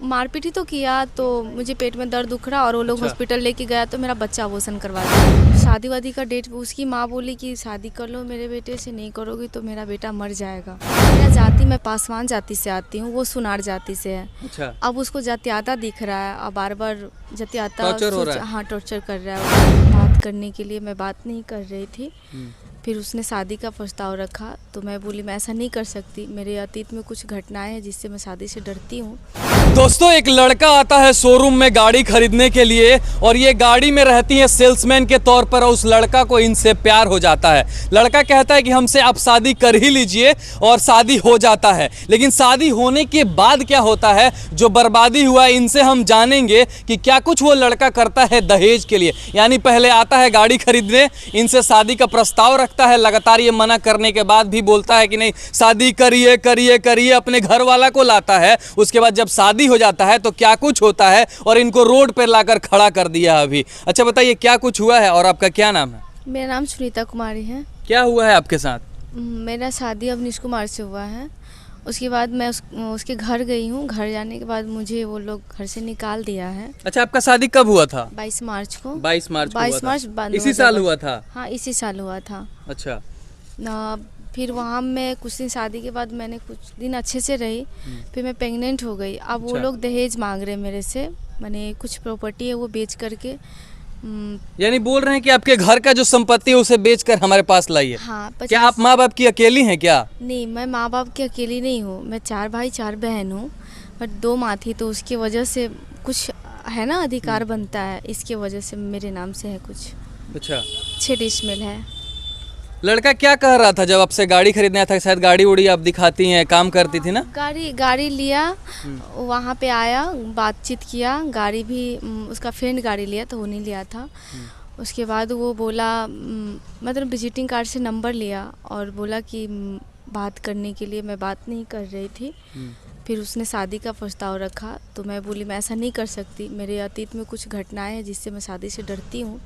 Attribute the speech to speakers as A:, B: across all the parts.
A: मारपीट ही तो किया, तो मुझे पेट में दर्द दुख रहा और वो लोग हॉस्पिटल लेके गया तो मेरा बच्चा अबॉर्शन करवा दिया। शादी वादी का डेट, उसकी माँ बोली कि शादी कर लो मेरे बेटे से, नहीं करोगी तो मेरा बेटा मर जाएगा। मेरा जाति, मैं पासवान जाति से आती हूँ, वो सुनार जाति से है।
B: अच्छा।
A: अब उसको जातियाता दिख रहा है और बार बार जातियाता
B: टॉर्चर हो रहा है।
A: हाँ टॉर्चर कर रहा है। बात करने के लिए मैं बात नहीं कर रही थी, फिर उसने शादी का प्रस्ताव रखा तो मैं बोली मैं ऐसा नहीं कर सकती, मेरे अतीत में कुछ घटनाएं हैं जिससे मैं शादी से डरती हूँ।
B: दोस्तों, एक लड़का आता है शोरूम में गाड़ी खरीदने के लिए और ये गाड़ी में रहती है सेल्समैन के तौर पर और उस लड़का को इनसे प्यार हो जाता है। लड़का कहता है कि हमसे आप शादी कर ही लीजिए और शादी हो जाता है। लेकिन शादी होने के बाद क्या होता है, जो बर्बादी हुआ, इनसे हम जानेंगे कि क्या कुछ वो लड़का करता है दहेज के लिए। यानी पहले आता है गाड़ी खरीदने, इनसे शादी का प्रस्ताव रखता है, लगातार ये मना करने के बाद भी बोलता है कि नहीं शादी करिए करिए करिए, अपने घर वाला को लाता है। उसके बाद जब शादी हो जाता है तो क्या कुछ होता है और इनको रोड पर लाकर खड़ा कर दिया अभी। अच्छा बताइए क्या कुछ हुआ है और आपका क्या नाम है?
A: मेरा नाम सुनीता कुमारी है।
B: क्या हुआ है आपके साथ?
A: मेरा शादी अवनीश कुमार से हुआ है। उसके बाद मैं उसके घर गई हूँ। घर जाने के बाद मुझे वो लोग घर से निकाल दिया है।
B: अच्छा, आपका शादी कब हुआ था?
A: 22 मार्च को।
B: 22 मार्च
A: 22 मार्च
B: इसी साल हुआ था?
A: हाँ इसी साल हुआ था।
B: अच्छा।
A: फिर वहाँ मैं कुछ दिन, शादी के बाद मैंने कुछ दिन अच्छे से रही, फिर मैं प्रेग्नेंट हो गई। अब वो लोग दहेज मांग रहे मेरे से, मैंने कुछ प्रॉपर्टी है वो बेच करके।
B: यानी बोल रहे हैं कि आपके घर का जो संपत्ति है उसे बेचकर हमारे पास लाइए।
A: हाँ।
B: क्या आप माँ बाप की अकेली हैं क्या?
A: नहीं, मैं माँ बाप की अकेली नहीं हूँ, मैं 4 भाई 4 बहन हूँ, बट 2 माँ थी तो उसकी वजह से कुछ है ना, अधिकार बनता है, इसके वजह से मेरे नाम से है कुछ।
B: अच्छा।
A: 6 डिसमिल है।
B: लड़का क्या कह रहा था जब आपसे गाड़ी खरीदने आया था? शायद गाड़ी उड़ी आप दिखाती हैं, काम करती थी ना?
A: गाड़ी लिया, वहाँ पे आया, बातचीत किया, गाड़ी भी उसका फ्रेंड गाड़ी लिया तो वो नहीं लिया था। उसके बाद वो बोला, मतलब विजिटिंग कार्ड से नंबर लिया और बोला कि बात करने के लिए। मैं बात नहीं कर रही थी, फिर उसने शादी का प्रस्ताव रखा तो मैं बोली मैं ऐसा नहीं कर सकती, मेरे अतीत में कुछ घटनाएं हैं जिससे मैं शादी से डरती हूँ।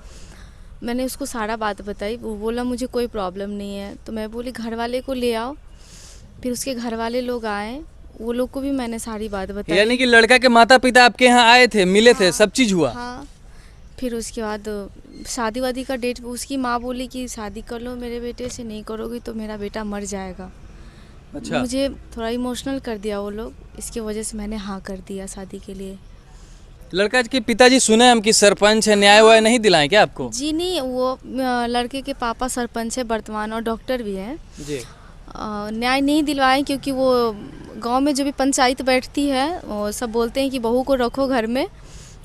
A: मैंने उसको सारा बात बताई, वो बोला मुझे कोई प्रॉब्लम नहीं है। तो मैं बोली घर वाले को ले आओ, फिर उसके घर वाले लोग आए, वो लोग को भी मैंने सारी बात बताई।
B: यानी कि लड़का के माता पिता आपके यहाँ आए थे, मिले थे, सब चीज हुआ?
A: हाँ। फिर उसके बाद शादी वादी का डेट, उसकी माँ बोली कि शादी कर लो मेरे बेटे से, नहीं करोगी तो मेरा बेटा मर जाएगा।
B: अच्छा। मुझे
A: थोड़ा इमोशनल कर दिया वो लोग, इसकी वजह से मैंने हाँ कर दिया शादी के लिए।
B: लड़का के पिताजी सुने हम कि सरपंच है, न्याय वाय नहीं दिलाएं क्या आपको?
A: जी नहीं, वो लड़के के पापा सरपंच है वर्तमान और डॉक्टर भी हैं
B: जी।
A: न्याय नहीं दिलवाए क्योंकि वो गांव में जो भी पंचायत बैठती है वो सब बोलते हैं कि बहू को रखो घर में,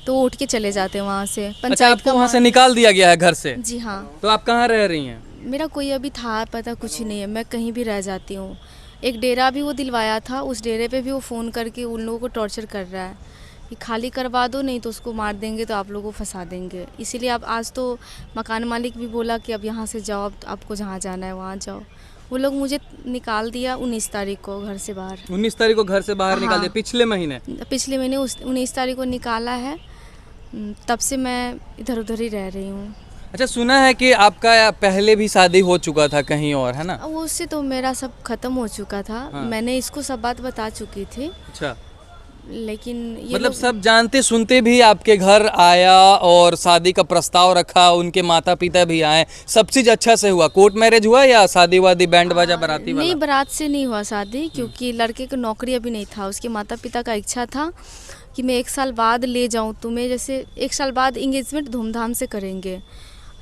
A: तो वो उठ के चले जाते हैं वहाँ से।
B: पंचायत आपको वहाँ से निकाल दिया गया है घर से?
A: जी हाँ।
B: तो आप कहाँ रह रही हैं?
A: मेरा कोई अभी था पता कुछ नहीं है, मैं कहीं भी रह जाती हूँ। एक डेरा भी वो दिलवाया था, उस डेरे पे भी वो फ़ोन करके उन लोगों को टॉर्चर कर रहा है कि खाली करवा दो, नहीं तो उसको मार देंगे, तो आप लोगों को फंसा देंगे। इसीलिए अब आज तो मकान मालिक भी बोला कि अब यहाँ से जाओ, अब आपको जहाँ जाना है वहाँ जाओ। वो लोग मुझे निकाल दिया 19 तारीख को घर से बाहर।
B: 19 तारीख को घर से बाहर निकाल दिया? पिछले महीने?
A: पिछले महीने 19 तारीख को निकाला है, तब से मैं इधर उधर ही रह रही हूँ।
B: अच्छा, सुना है कि आपका पहले भी शादी हो चुका था कहीं और, है ना?
A: वो उससे तो मेरा सब खत्म हो चुका था। हाँ। मैंने इसको सब बात बता चुकी थी।
B: अच्छा।
A: लेकिन ये
B: मतलब सब जानते सुनते भी आपके घर आया और शादी का प्रस्ताव रखा, उनके माता पिता भी आए, सब चीज अच्छा से हुआ? कोर्ट मैरिज हुआ या शादी वादी बैंड बाजा बाराती वाला?
A: नहीं, बारात से नहीं हुआ शादी, क्योंकि लड़के को नौकरी अभी नहीं था। उसके माता पिता का इच्छा था कि मैं 1 साल बाद ले जाऊं तुम्हें, जैसे 1 साल बाद इंगेजमेंट धूमधाम से करेंगे।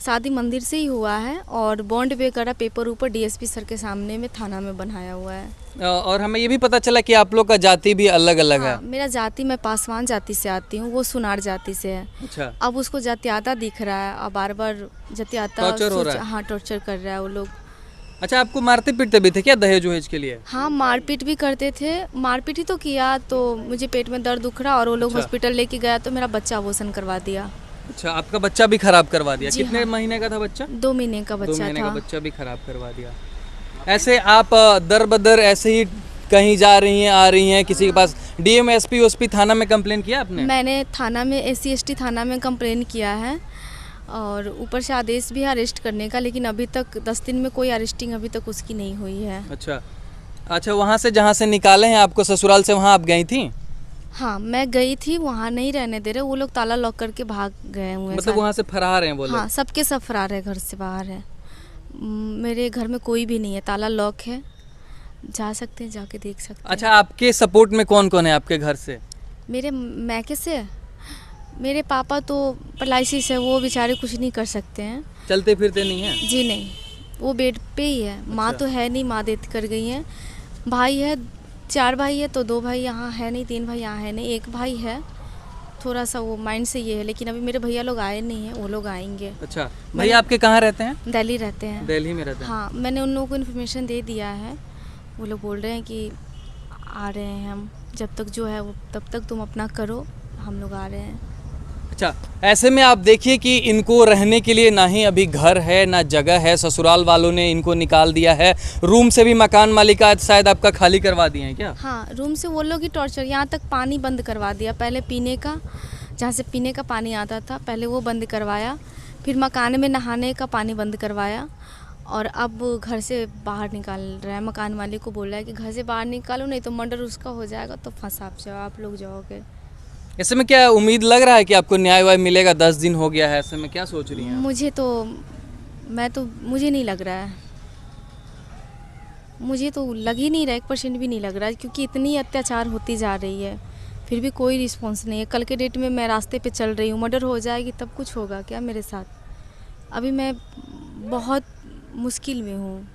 A: शादी मंदिर से ही हुआ है और बॉन्ड वगैरह पेपर ऊपर डीएसपी सर के सामने में थाना में बनाया हुआ है।
B: और हमें ये भी पता चला कि आप लोग का जाति भी अलग अलग है।
A: मेरा जाति, मैं पासवान जाति से आती हूँ, वो सुनार जाति से है।
B: अच्छा।
A: अब उसको जातियाता दिख रहा है और बार बार जातियाता
B: टॉर्चर हो रहा है।
A: हाँ टॉर्चर कर रहा है वो लोग।
B: अच्छा, आपको मारते पीटते भी थे क्या दहेज वहेज के लिए?
A: हाँ, मारपीट भी करते थे। मारपीट ही तो किया, तो मुझे पेट में दर्द दुख रहा और वो लोग हॉस्पिटल लेके गया तो मेरा बच्चा अबॉर्शन करवा दिया।
B: अच्छा, आपका बच्चा भी खराब करवा दिया? कितने महीने का था बच्चा?
A: 2 महीने का बच्चा था।
B: 2 महीने का बच्चा भी खराब करवा दिया। ऐसे आप दर बदर ऐसे ही कहीं जा रही हैं, आ रही हैं, किसी के पास डीएम एसपी ओएसपी थाना में कंप्लेन किया आपने?
A: मैंने थाना में SC ST थाना में कंप्लेन किया है और ऊपर से आदेश भी है अरेस्ट करने का, लेकिन अभी तक 10 दिन में कोई अरेस्टिंग अभी तक उसकी नहीं हुई है।
B: अच्छा। अच्छा, वहाँ से जहाँ से निकाले हैं आपको ससुराल से, वहाँ आप गई थी?
A: हाँ, मैं गई थी, वहाँ नहीं रहने दे रहे, वो लोग ताला लॉक करके भाग गए हुए हैं
B: मतलब
A: सारे।
B: वहाँ से फरार हैं वो लोग?
A: हाँ, सबके सब फरार है, घर से बाहर है। मेरे घर में कोई भी नहीं है, ताला लॉक है, जा सकते हैं, जाके देख सकते हैं।
B: अच्छा, आपके सपोर्ट में कौन कौन है आपके घर से?
A: मेरे मैके से मेरे पापा तो पैरालिसिस है, वो बेचारे कुछ नहीं कर सकते हैं।
B: चलते फिरते नहीं हैं?
A: जी नहीं, वो बेड पे ही है। माँ तो है नहीं, माँ डेथ कर गई हैं। भाई है, 4 भाई है, तो 2 भाई यहाँ है नहीं, 3 भाई यहाँ है नहीं, 1 भाई है, थोड़ा सा वो माइंड से ये है, लेकिन अभी मेरे भैया लोग आए नहीं हैं, वो लोग आएंगे।
B: अच्छा, भैया आपके कहाँ रहते हैं?
A: दिल्ली रहते हैं।
B: दिल्ली में रहते हैं।
A: हाँ, मैंने उन लोगों को इन्फॉर्मेशन दे दिया है, वो लोग बोल रहे हैं कि आ रहे हैं हम, जब तक जो है वो तब तक तुम अपना करो, हम लोग आ रहे हैं।
B: अच्छा, ऐसे में आप देखिए कि इनको रहने के लिए ना ही अभी घर है ना जगह है, ससुराल वालों ने इनको निकाल दिया है। रूम से भी मकान मालिका शायद आपका खाली करवा दिए हैं क्या?
A: हाँ, रूम से वो लोग ही टॉर्चर, यहाँ तक पानी बंद करवा दिया। पहले पीने का, जहाँ से पीने का पानी आता था, पहले वो बंद करवाया, फिर मकान में नहाने का पानी बंद करवाया, और अब घर से बाहर निकाल रहा है। मकान मालिक को बोल रहा है कि घर से बाहर निकालो, नहीं तो मर्डर उसका हो जाएगा, तो फंसा आप लोग जाओगे।
B: ऐसे में क्या उम्मीद लग रहा है कि आपको न्याय वाय मिलेगा? 10 दिन हो गया है, ऐसे में क्या सोच रही हैं आप?
A: मुझे नहीं लग रहा है, मुझे तो लग ही नहीं रहा, 1% भी नहीं लग रहा है, क्योंकि इतनी अत्याचार होती जा रही है, फिर भी कोई रिस्पॉन्स नहीं है। कल के डेट में मैं रास्ते पे चल रही हूँ, मर्डर हो जाएगी तब कुछ होगा क्या मेरे साथ? अभी मैं बहुत मुश्किल में हूँ,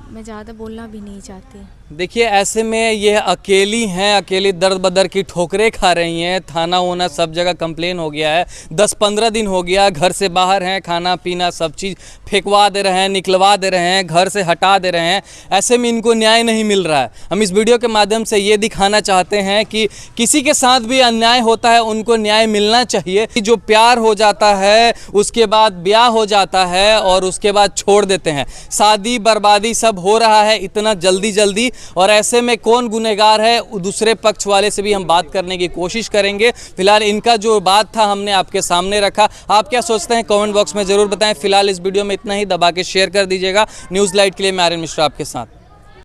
A: मैं ज़्यादा बोलना भी नहीं चाहती।
B: देखिए, ऐसे में ये अकेली हैं, अकेली दर्द बदर की ठोकरें खा रही हैं। थाना वोना सब जगह कंप्लेन हो गया है, 10-15 दिन हो गया, घर से बाहर हैं, खाना पीना सब चीज़ फेंकवा दे रहे हैं, निकलवा दे रहे हैं, घर से हटा दे रहे हैं। ऐसे में इनको न्याय नहीं मिल रहा है। हम इस वीडियो के माध्यम से ये दिखाना चाहते हैं कि किसी के साथ भी अन्याय होता है, उनको न्याय मिलना चाहिए। जो प्यार हो जाता है, उसके बाद ब्याह हो जाता है और उसके बाद छोड़ देते हैं, शादी बर्बादी सब हो रहा है इतना जल्दी, और ऐसे में कौन गुनहगार है, दूसरे पक्ष वाले से भी हम बात करने की कोशिश करेंगे। फिलहाल इनका जो बात था हमने आपके सामने रखा। आप क्या सोचते हैं कमेंट बॉक्स में ज़रूर बताएं। फिलहाल इस वीडियो में इतना ही, दबा के शेयर कर दीजिएगा। न्यूज़ लाइट के लिए मैं आर्यन मिश्रा आपके साथ।